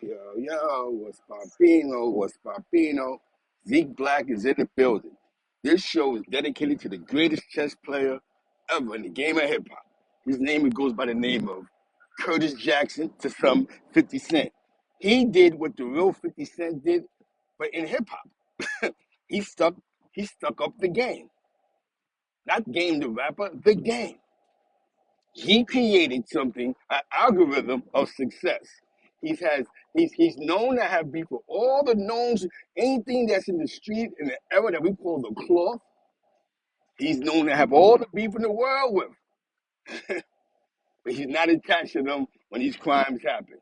what's Papino, what's Papino? Zeke Black is in the building. This show is dedicated to the greatest chess player ever in the game of hip hop. His name goes by the name of Curtis Jackson, to some 50 Cent. He did what the real 50 Cent did, but in hip hop. he stuck he stuck up the game. Not game the rapper, the game. He created something, an algorithm of success. He's known to have beef with all the knowns, anything that's in the street in the era that we call the cloth. He's known to have all the beef in the world with, but he's not attached to them when these crimes happen.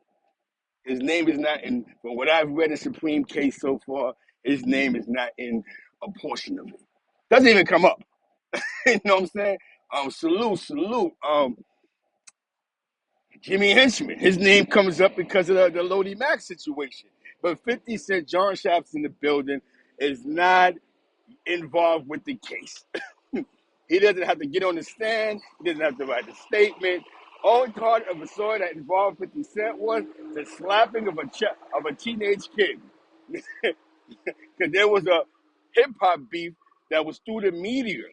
His name is not in, from what I've read in Supreme Case so far, his name is not in a portion of it. Doesn't even come up. You know what I'm saying? Salute. Jimmy Henchman. His name comes up because of the Lodi Mack situation. But 50 Cent, John Shaft's in the building, is not involved with the case. He doesn't have to get on the stand. He doesn't have to write a statement. Only part of the story that involved 50 Cent was the slapping of a teenage kid. Because there was a hip hop beef that was through the media.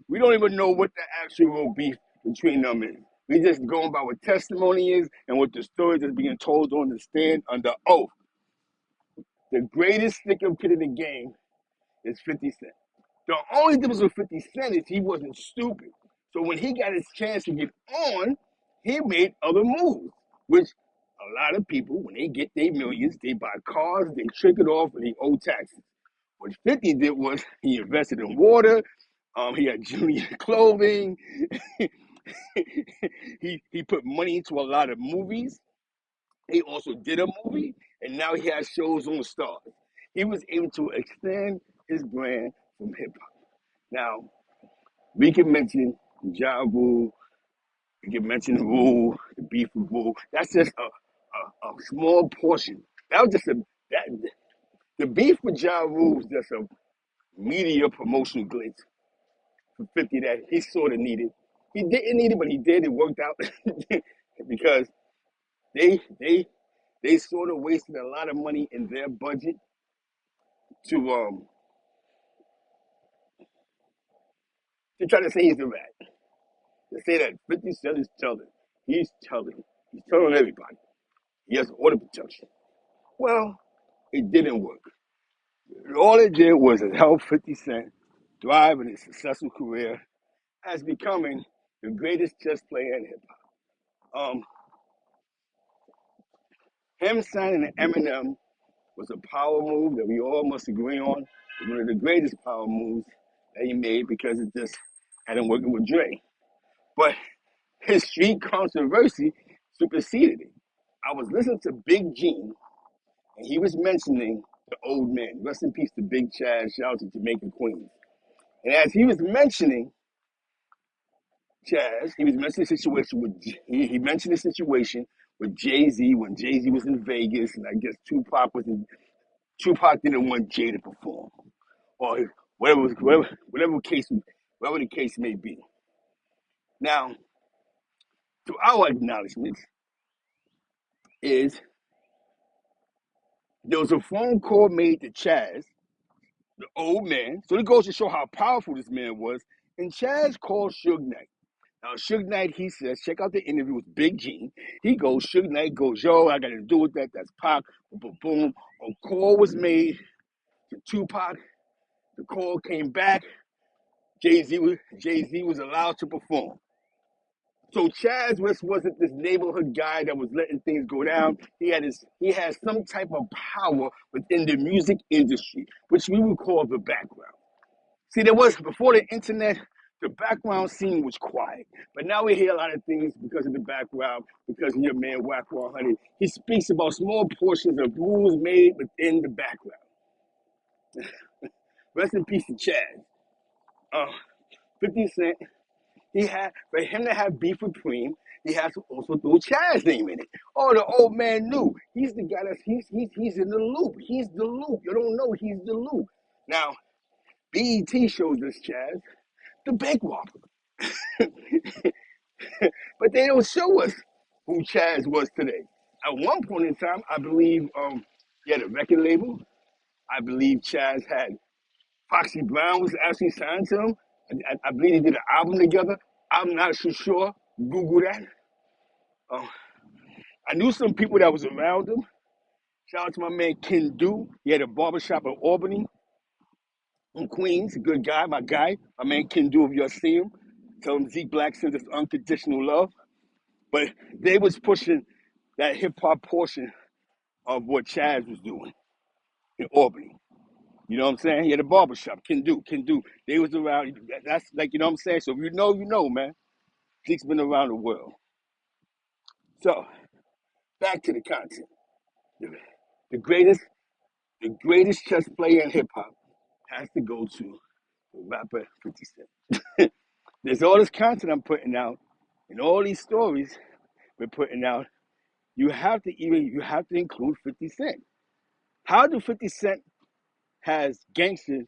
We don't even know what the actual beef between them is. We just going by what testimony is and what the story that's being told on the stand under oath. The greatest stick-up kid in the game is 50 Cent. The only difference with 50 Cent is he wasn't stupid. So when he got his chance to get on, he made other moves, which a lot of people, when they get their millions, they buy cars, they trick it off, and they owe taxes. What 50 did was he invested in water, he had Julian clothing, he put money into a lot of movies. He also did a movie, and now he has shows on Stars. He was able to extend his brand from hip hop. Now, we can mention Ja Rule, we can mention Rule, the beef with Rule. That's just a small portion. That was just that the beef with Ja Rule was just a media promotional glitch for 50 that he sort of needed. He didn't need it, but he did. It worked out because they they they sort of wasted a lot of money in their budget to try to say he's the rat. To say that 50 Cent is telling. He's telling. He's telling everybody. He has order protection. Well, it didn't work. All it did was it helped 50 Cent thrive in his successful career as becoming the greatest chess player in hip hop. Him signing to Eminem was a power move that we all must agree on. It was one of the greatest power moves that he made because it just had him working with Dre. But his street controversy superseded it. I was listening to Big Gene, and he was mentioning the old man. Rest in peace to Big Chad. Shout out to Jamaican Queens. And as he was mentioning Chaz, he was mentioning the situation with he mentioned the situation with Jay Z when Jay Z was in Vegas, and I guess Tupac didn't want Jay to perform, or whatever the case may be. Now, to our acknowledgement is there was a phone call made to Chaz, the old man. So it goes to show how powerful this man was. And Chaz called Suge Knight. Now, Suge Knight, he says, check out the interview with Big Gene. He goes, Suge Knight goes, yo, I got to do with that. That's Pac. Boom, boom. A call was made to Tupac. The call came back. Jay-Z was allowed to perform. So Chaz West wasn't this neighborhood guy that was letting things go down. He had some type of power within the music industry, which we would call the background. See, there was before the internet, the background scene was quiet. But now we hear a lot of things because of the background, because of your man Wack 100. He speaks about small portions of rules made within the background. Rest in peace to Chaz. 50 Cent, for him to have beef with Cream, he has to also throw Chaz's name in it. Oh, the old man knew. He's the guy he's in the loop. He's the loop. You don't know he's the loop. Now, BET shows us Chaz, the bank robber. But they don't show us who Chaz was today. At one point in time, I believe he had a record label. I believe Chaz had Foxy Brown was actually signed to him. I believe they did an album together. I'm not so sure. Google that. Um, I knew some people that was around him. Shout out to my man Ken Du. He had a barbershop in Albany, in Queens. Good guy, my guy. My man Ken Du, if you see him. Tell him Zeke Black sends us unconditional love. But they was pushing that hip hop portion of what Chaz was doing in Albany. You know what I'm saying? He had a barbershop. Can do. They was around. That's like, you know what I'm saying? So if you know, man. Zeke's been around the world. So back to the content. The, the greatest, the greatest chess player in hip hop has to go to the rapper 50 Cent. There's all this content I'm putting out, and all these stories we're putting out. You have to include 50 Cent. How do 50 Cent has gangsters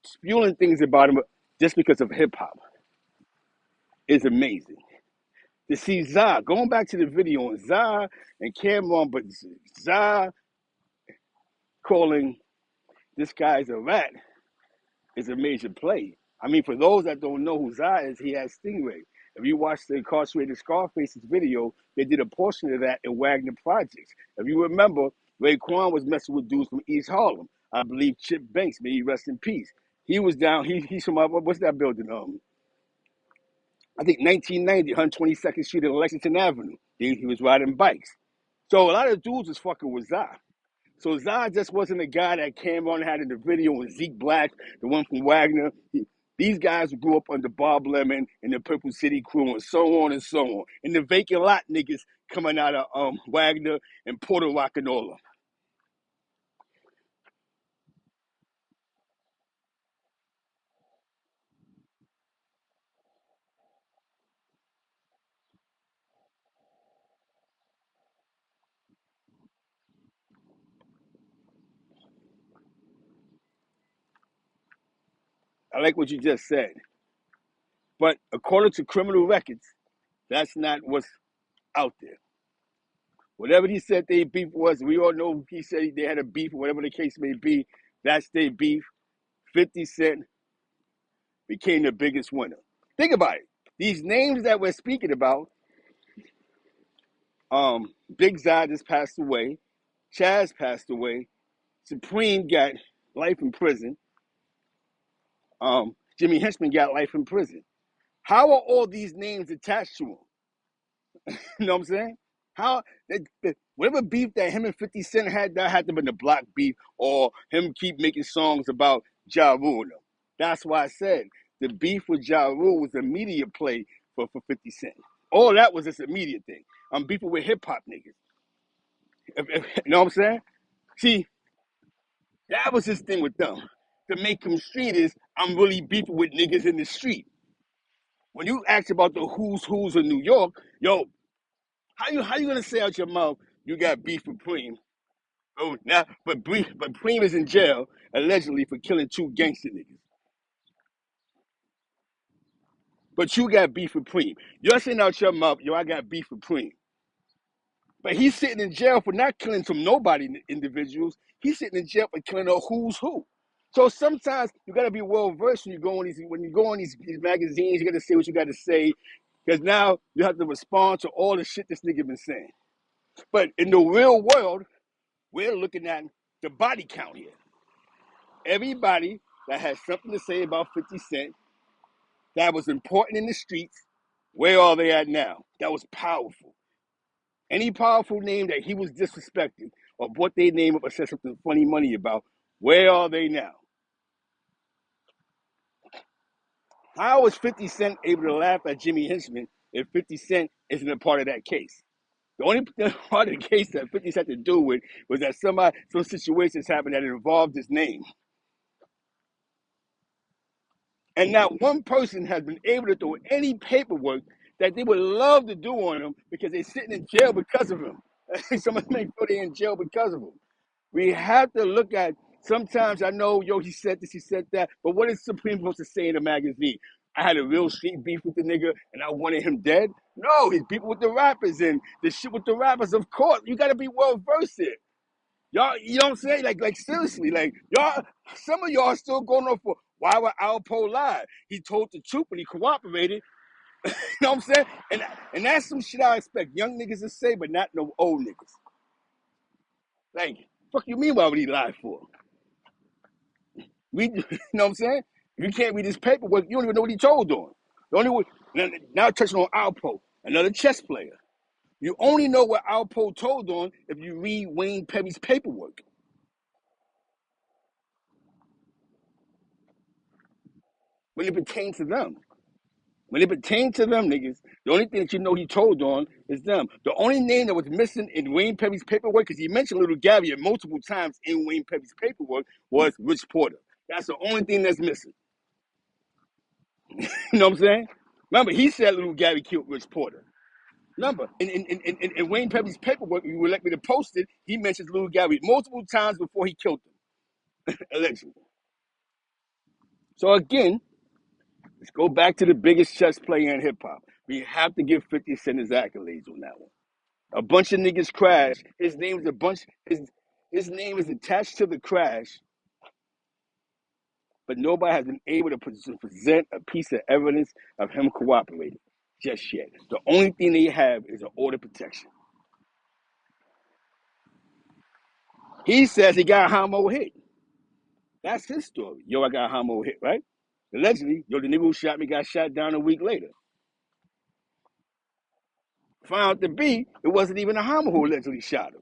spewing things about him just because of hip hop is amazing. To see Zah, going back to the video on Zah and Cameron, but Zah calling this guy's a rat is a major play. I mean, for those that don't know who Zah is, he has Stingray. If you watch the incarcerated Scarface's video, they did a portion of that in Wagner Projects. If you remember, Raekwon was messing with dudes from East Harlem. I believe Chip Banks, may he rest in peace. He was down, he's from, what's that building? I think 1990, 122nd Street and Lexington Avenue. He was riding bikes. So a lot of dudes was fucking with Zah. So Zah just wasn't a guy that Cameron had in the video with Zeke Black, the one from Wagner. These guys grew up under Bob Lemon and the Purple City Crew and so on and so on. And the vacant lot niggas coming out of Wagner and Porter Rock and all of them. I like what you just said. But according to criminal records, that's not what's out there. Whatever he said their beef was, we all know he said they had a beef, whatever the case may be. That's their beef. 50 Cent became the biggest winner. Think about it. These names that we're speaking about, Big Zod just passed away. Chaz passed away. Supreme got life in prison. Jimmy Henchman got life in prison. How are all these names attached to him? You know what I'm saying? How whatever beef that him and 50 Cent had, that had to be the block beef, or him keep making songs about Ja Rule. That's why I said the beef with Ja Rule was a media play for 50 Cent. All that was just a media thing. I'm beefing with hip hop niggas. You know what I'm saying? See, that was his thing with them. To make him street is I'm really beefing with niggas in the street. When you ask about the who's in New York, yo, how you gonna say out your mouth you got beef with Preem? Oh, now but Preem is in jail allegedly for killing two gangster niggas. But you got beef with Preem. You're saying out your mouth, yo, I got beef with Preem. But he's sitting in jail for not killing some nobody individuals. He's sitting in jail for killing a who's who. So sometimes you gotta be well versed when you go on these magazines. You gotta say what you gotta say, because now you have to respond to all the shit this nigga been saying. But in the real world, we're looking at the body count here. Everybody that has something to say about 50 Cent that was important in the streets, where are they at now? That was powerful. Any powerful name that he was disrespecting or what they name up or said something funny money about, where are they now? How was 50 Cent able to laugh at Jimmy Henchman if 50 Cent isn't a part of that case? The only part of the case that 50 Cent had to do with was that some situations happened that involved his name. And not one person has been able to throw any paperwork that they would love to do on him because they're sitting in jail because of him. Someone may put they're in jail because of him. We have to look at, sometimes I know, yo, he said this, he said that, but what is Supreme supposed to say in a magazine? I had a real street beef with the nigga and I wanted him dead. No, he's beefing with the rappers and the shit with the rappers. Of course, you gotta be well versed here. Y'all, you know what I'm saying? Like seriously, like y'all, some of y'all are still going on for why would Alpo lie? He told the truth and he cooperated. You know what I'm saying? And that's some shit I expect young niggas to say, but not no old niggas. Like, fuck you mean why would he lie for? You know what I'm saying? If you can't read his paperwork, you don't even know what he told on. The only way, now touching on Alpo, another chess player. You only know what Alpo told on if you read Wayne Perry's paperwork. When it pertains to them. When it pertains to them niggas, the only thing that you know he told on is them. The only name that was missing in Wayne Perry's paperwork, because he mentioned Little Gary multiple times in Wayne Perry's paperwork, was Rich Porter. That's the only thing that's missing. You know what I'm saying? Remember, he said Little Gary killed Rich Porter. Remember, in Wayne Perry's paperwork, you would like me to post it, he mentions Little Gary multiple times before he killed him, allegedly. So again, let's go back to the biggest chess player in hip hop. We have to give 50 Cent his accolades on that one. A bunch of niggas crashed. His name is a bunch. His name is attached to the crash, but nobody has been able to present a piece of evidence of him cooperating just yet. The only thing they have is an order of protection. He says he got Homo hit. That's his story. Yo, I got Homo hit, right? Allegedly, yo, the nigga who shot me got shot down a week later. Found out to be, it wasn't even a Homo who allegedly shot him.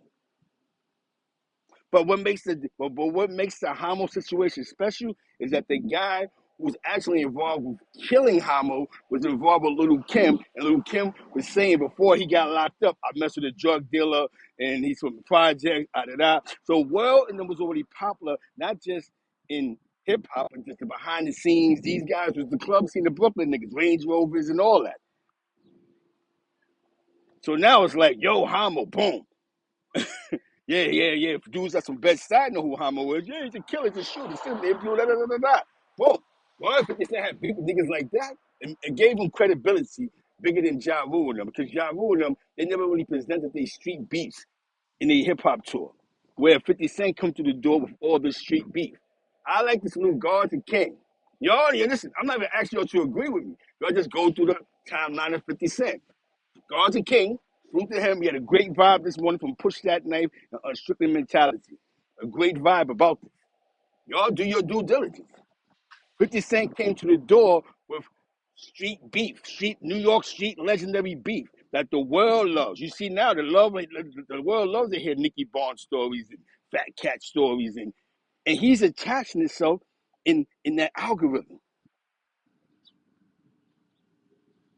But what makes the Hamo situation special is that the guy who was actually involved with killing Hamo was involved with Little Kim, and Little Kim was saying before he got locked up, I messed with a drug dealer, and he's from the project, da da da. So World and them was already popular, not just in hip hop, but just the behind the scenes. These guys was the club scene, the Brooklyn niggas, Range Rovers, and all that. So now it's like, yo, Hamo, boom. Yeah. If dudes at some bed side know who Hamo is, yeah, he's a killer, he's a shooter, he's still there, da. Whoa. Well, if they still had people, niggas like that, it gave them credibility bigger than Ja Rule and them, because Ja Rule and them, they never really presented their street beefs in their hip hop tour, where 50 Cent come to the door with all the street beef. I like this little guard to King. Y'all, yeah, listen, I'm not even asking y'all to agree with me. Y'all just go through the timeline of 50 Cent. God's a king. Salute to him. He had a great vibe this morning from Push That Knife and Unstricted Mentality. A great vibe about this. Y'all do your due diligence. 50 Cent came to the door with street beef, New York street legendary beef that the world loves. You see now, the world loves to hear Nicky Barnes stories and Fat Cat stories, and he's attaching himself in that algorithm.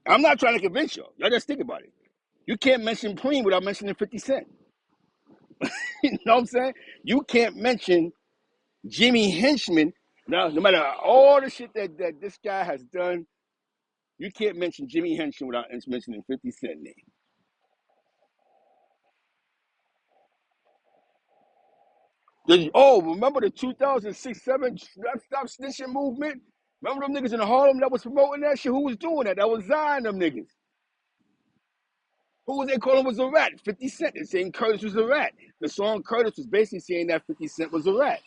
I'm not trying to convince y'all. Y'all just think about it. You can't mention Preem without mentioning 50 Cent. You know what I'm saying? You can't mention Jimmy Henchman. Now, no matter all the shit that this guy has done, you can't mention Jimmy Henchman without mentioning 50 Cent name. Remember the 2006-7 Stop Snitching movement? Remember them niggas in Harlem that was promoting that shit? Who was doing that? That was Zion, them niggas. Who was they calling was a rat? 50 Cent. They're saying Curtis was a rat. The song Curtis was basically saying that 50 Cent was a rat.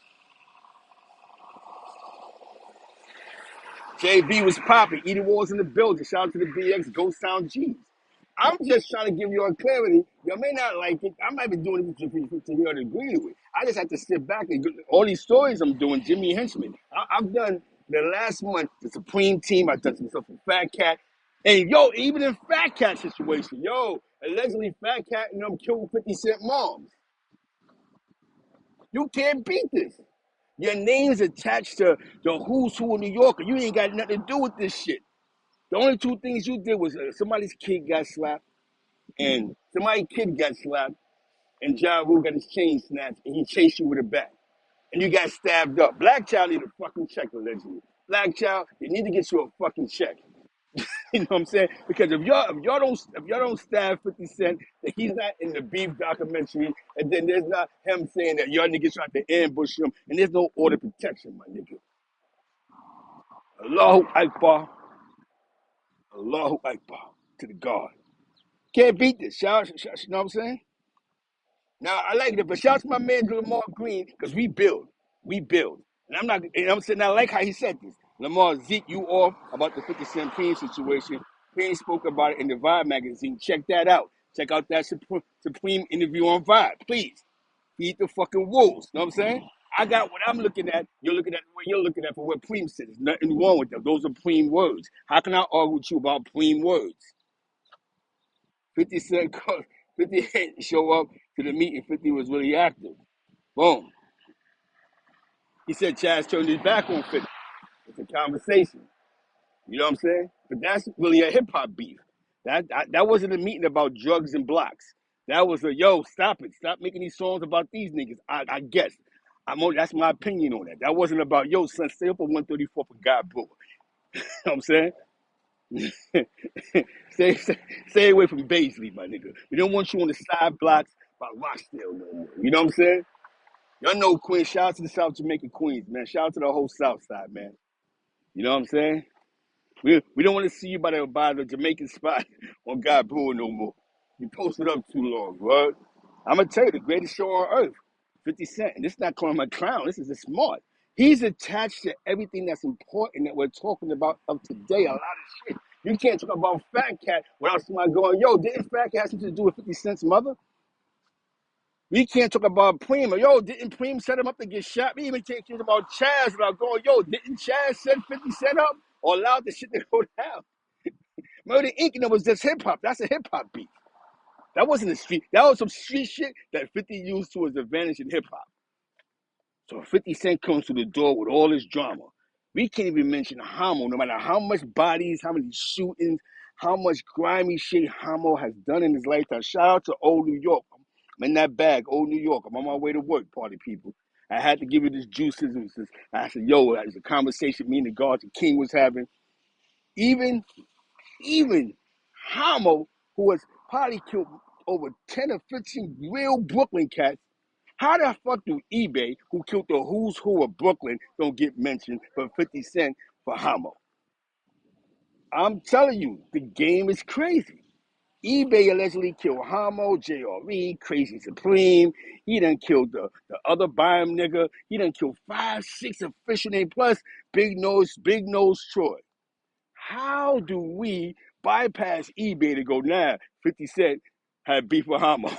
JB was popping. Edie Wall's in the building. Shout out to the BX Ghost Sound G's. I'm just trying to give you a clarity. You may not like it. I might be doing it to hear to agree with. I just have to sit back and all these stories I'm doing. Jimmy Henchman. I've done the last month the Supreme Team. I've done some stuff with Fat Cat. And yo, even in Fat Cat situation, allegedly Fat Cat and them killed 50 Cent moms. You can't beat this. Your name's attached to the who's who in New York. You ain't got nothing to do with this shit. The only two things you did was somebody's kid got slapped, and somebody's kid got slapped, and Ja Rule got his chain snatched, and he chased you with a bat, and you got stabbed up. Black Child need a fucking check, allegedly. Black Child, you need to get you a fucking check. You know what I'm saying? Because if y'all don't stab 50 Cent, then he's not in the beef documentary, and then there's not him saying that y'all niggas tried to ambush him, and there's no order of protection, my nigga. Allahu Akbar. Allahu Akbar to the God. Can't beat this. You know what I'm saying? Now I like it, but shout out to my man Lamar Green because we build, we build, and I'm not. And I'm saying I like how he said this. Lamar Zeke you off about the 50 Cent Preem situation. Preem spoke about it in the Vibe magazine. Check that out. Check out that Supreme interview on Vibe, please. Feed the fucking wolves. You know what I'm saying? I got what I'm looking at. You're looking at what you're looking at for what Preem said. There's nothing wrong with them. Those are Preem words. How can I argue with you about Preem words? 50 Cent, 50 show up to the meeting. 50 was really active. Boom. He said Chaz turned his back on 50. It's a conversation. You know what I'm saying? But that's really a hip hop beef. That wasn't a meeting about drugs and blocks. That was a yo, stop it. Stop making these songs about these niggas. I guess. That's my opinion on that. That wasn't about yo, son, stay up for 134 for God, bro. You know what I'm saying? stay away from Baisley, my nigga. We don't want you on the side blocks by Rochdale no more. You know what I'm saying? Y'all know Queens. Shout out to the South Jamaican Queens, man. Shout out to the whole South Side, man. You know what I'm saying? We don't want to see you by the Jamaican spot on God Brewer no more. You posted up too long, bro. I'm gonna tell you the greatest show on earth, 50 Cent. And this is not calling him a clown. This is a smart. He's attached to everything that's important that we're talking about of today. A lot of shit. You can't talk about Fat Cat without somebody going, yo, didn't Fat Cat have something to do with 50 Cent's mother? We can't talk about Preem. Yo, didn't Preem set him up to get shot? We even can't talk about Chaz without going, yo, didn't Chaz set 50 Cent up or allow the shit to go down? Murder Inc. was just hip hop. That's a hip hop beat. That wasn't a street. That was some street shit that 50 used to his advantage in hip hop. So 50 Cent comes to the door with all this drama. We can't even mention Hamo, no matter how much bodies, how many shootings, how much grimy shit Hamo has done in his lifetime. Shout out to Old New York. I'm in that bag, Old New York. I'm on my way to work, party people. I had to give you this juices. I said, yo, as a conversation me and the guards and King was having. Even Hamo, who has probably killed over 10 or 15 real Brooklyn cats, how the fuck do eBay, who killed the who's who of Brooklyn, don't get mentioned for 50 Cent for Hamo? I'm telling you, the game is crazy. eBay allegedly killed Hamo, JRE, Crazy Supreme. He done killed the other Byam nigga. He done killed 5, 6 official name plus Big Nose Troy. How do we bypass eBay to go now? 50 Cent had beef with Hamo.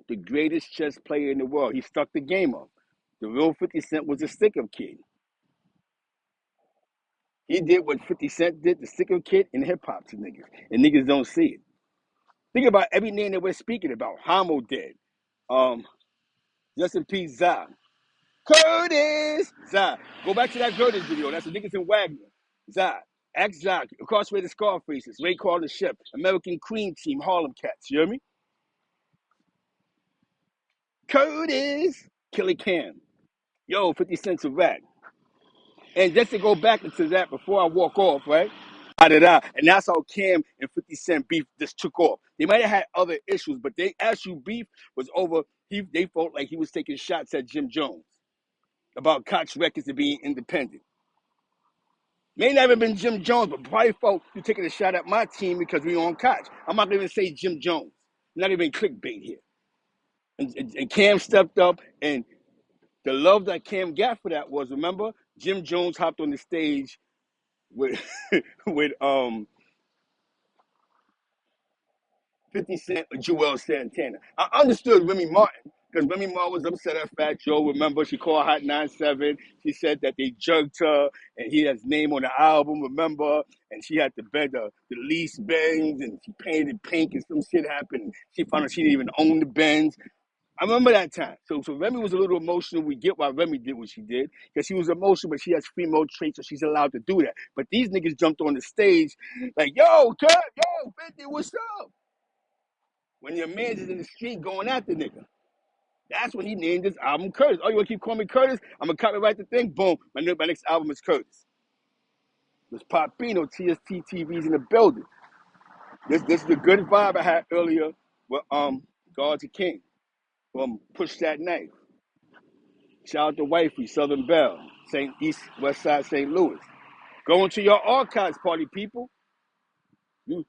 The greatest chess player in the world. He stuck the game up. The real 50 Cent was a stick-up kid. He did what 50 Cent did, the stick-up kid, in hip-hop to niggas. And niggas don't see it. Think about every name that we're speaking about. Hamo dead. Just in peace, Zah. Curtis! Zah. Go back to that Curtis video. That's the niggas in Wagner. Zah. Ex-Zah. Incarcerated Scarfaces. Ray Carter Shep. American Cream Team. Harlem Cats. You hear me? Curtis! Killer Cam. Yo, 50 Cent's a rat. And just to go back into that before I walk off, right? Da-da-da. And that's how Cam and 50 Cent beef just took off. They might have had other issues, but they actual beef was over. They felt like he was taking shots at Jim Jones about Koch Records and being independent. May not have been Jim Jones, but probably felt you taking a shot at my team because we on Koch. I'm not going to even say Jim Jones. Not even clickbait here. And Cam stepped up, and the love that Cam got for that was, remember, Jim Jones hopped on the stage with with 50 Cent or Joel Santana. I understood Remy Martin because Remy Martin was upset at Fat Joe. Remember, she called Hot 97. She said that they jugged her and he has name on the album, remember? And she had to bed the lease Benz and she painted pink and some shit happened. She found out she didn't even own the Benz. I remember that time. So Remy was a little emotional. We get why Remy did what she did because she was emotional, but she has female traits, so she's allowed to do that. But these niggas jumped on the stage like, yo, Kurt, yo, 50, what's up? When your man's is in the street going at the nigga. That's when he named his album Curtis. Oh, you want to keep calling me Curtis? I'm going to copyright the thing. Boom. My next album is Curtis. It's Popino, TST TV's in the building. This is the good vibe I had earlier with God's a King from Push That Knife. Shout out to Wifey, Southern Belle, St. East, West Side, St. Louis. Go into your archives, party people. You,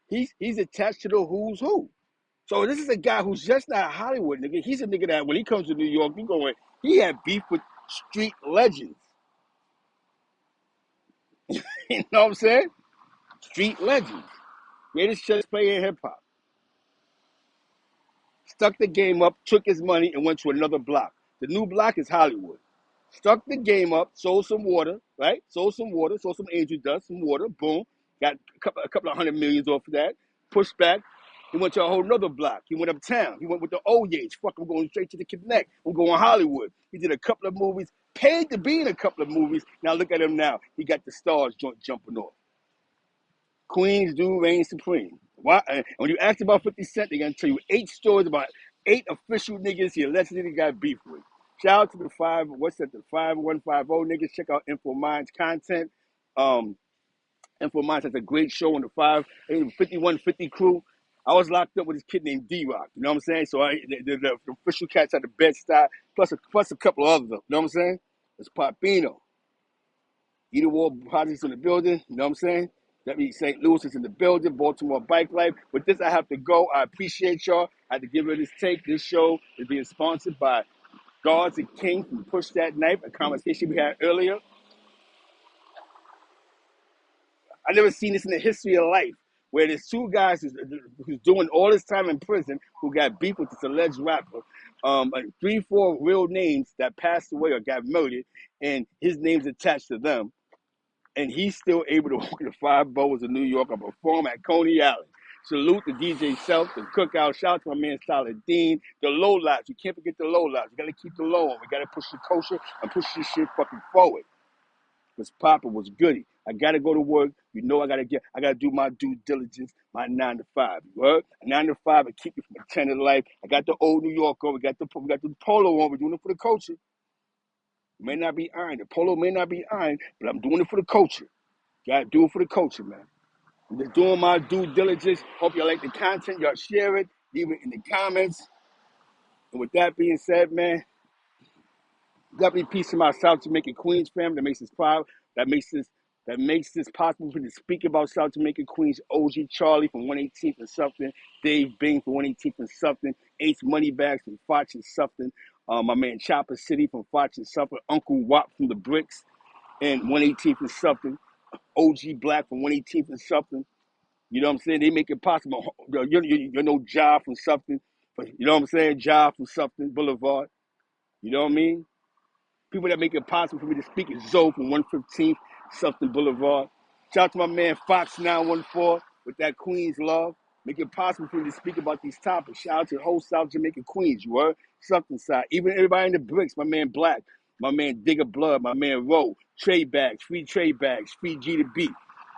he's attached to the who's who. So this is a guy who's just not Hollywood nigga. He's a nigga that when he comes to New York, he had beef with street legends. You know what I'm saying? Street legends. Greatest chess player in hip hop. Stuck the game up, took his money, and went to another block. The new block is Hollywood. Stuck the game up, sold some water, right? Sold some water, sold some angel dust, some water, boom. Got a couple of hundred millions off of that. Pushed back. He went to a whole nother block. He went uptown. He went with the old age. Fuck, I'm going straight to the Connect. I'm going Hollywood. He did a couple of movies, paid to be in a couple of movies. Now look at him now. He got the stars joint jumping off. Queens do reign supreme. Why? And when you ask about 50 Cent, they're going to tell you 8 stories about 8 official niggas he allegedly got beef with. Shout out to the 5150 niggas. Check out Info Minds content. Info Minds has a great show on the 5150 crew. I was locked up with this kid named D-Rock. You know what I'm saying? So the official cats at the Bed-Stuy, plus a couple of others. You know what I'm saying? It's Popino. Either War Projects in the building. You know what I'm saying? That means St. Louis is in the building, Baltimore Bike Life. With this, I have to go. I appreciate y'all. I had to give her this take. This show is being sponsored by Guards and King from Push That Knife, a conversation we had earlier. I never seen this in the history of life, where there's 2 guys who's doing all this time in prison who got beef with this alleged rapper. 3, 4 real names that passed away or got murdered, and his name's attached to them. And he's still able to walk the 5 boroughs of New York and perform at Coney Island. Salute to DJ Self, the Cookout. Shout out to my man Solid Dean. The low lives. You can't forget the low lives. You got to keep the low on. We got to push the culture and push this shit fucking forward. Because Papa was goody. I got to go to work. You know I got to do my due diligence, my 9 to 5. You heard? 9 to 5 and keep you from a 10 in life. I got the old New York on. We got the polo on. We're doing it for the culture. It may not be iron. The polo may not be iron, but I'm doing it for the culture. Gotta do it for the culture, man. I'm just doing my due diligence. Hope y'all like the content. Y'all share it. Leave it in the comments. And with that being said, man, definitely peace to my South Jamaican Queens family that makes this proud. That makes this possible for me to speak about South Jamaican Queens. OG Charlie from 118th and something. Dave Bing from 118th and something. Ace Moneybags from Foch and something. My man Chopper City from Foch and something. Uncle Wop from the Bricks and 118th and something. OG Black from 118th and something. You know what I'm saying? They make it possible. You know Ja from something. You know what I'm saying? Ja from something Boulevard. You know what I mean? People that make it possible for me to speak is Zoe from 115th something Boulevard. Shout out to my man Fox 914 with that Queens love. Make it possible for me to speak about these topics. Shout out to the whole South Jamaican Queens, you heard? Something side. Even everybody in the Bricks, my man Black, my man Digger Blood, my man Roe, trade bags, free G to B.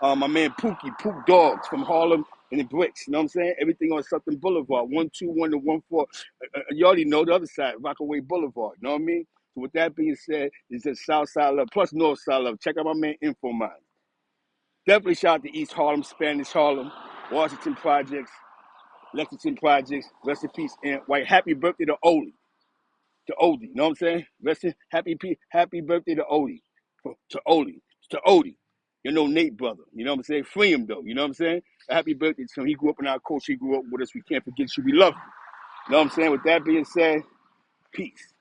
My man Pookie, Pook Dogs from Harlem and the Bricks, you know what I'm saying? Everything on something Boulevard, 121 to 14. You already know the other side, Rockaway Boulevard, you know what I mean? So with that being said, it's just South Side Love plus North Side Love. Check out my man Info Mind. Definitely shout out to East Harlem, Spanish Harlem, Washington Projects, Lexington Projects. Rest in peace, and White. Happy birthday to Odie. To Odie, you know what I'm saying? Happy birthday to Odie. To Odie. To Odie. You know Nate brother. You know what I'm saying? Free him though. You know what I'm saying? Happy birthday to him. He grew up in our culture. He grew up with us. We can't forget you. We love you. You know what I'm saying? With that being said, peace.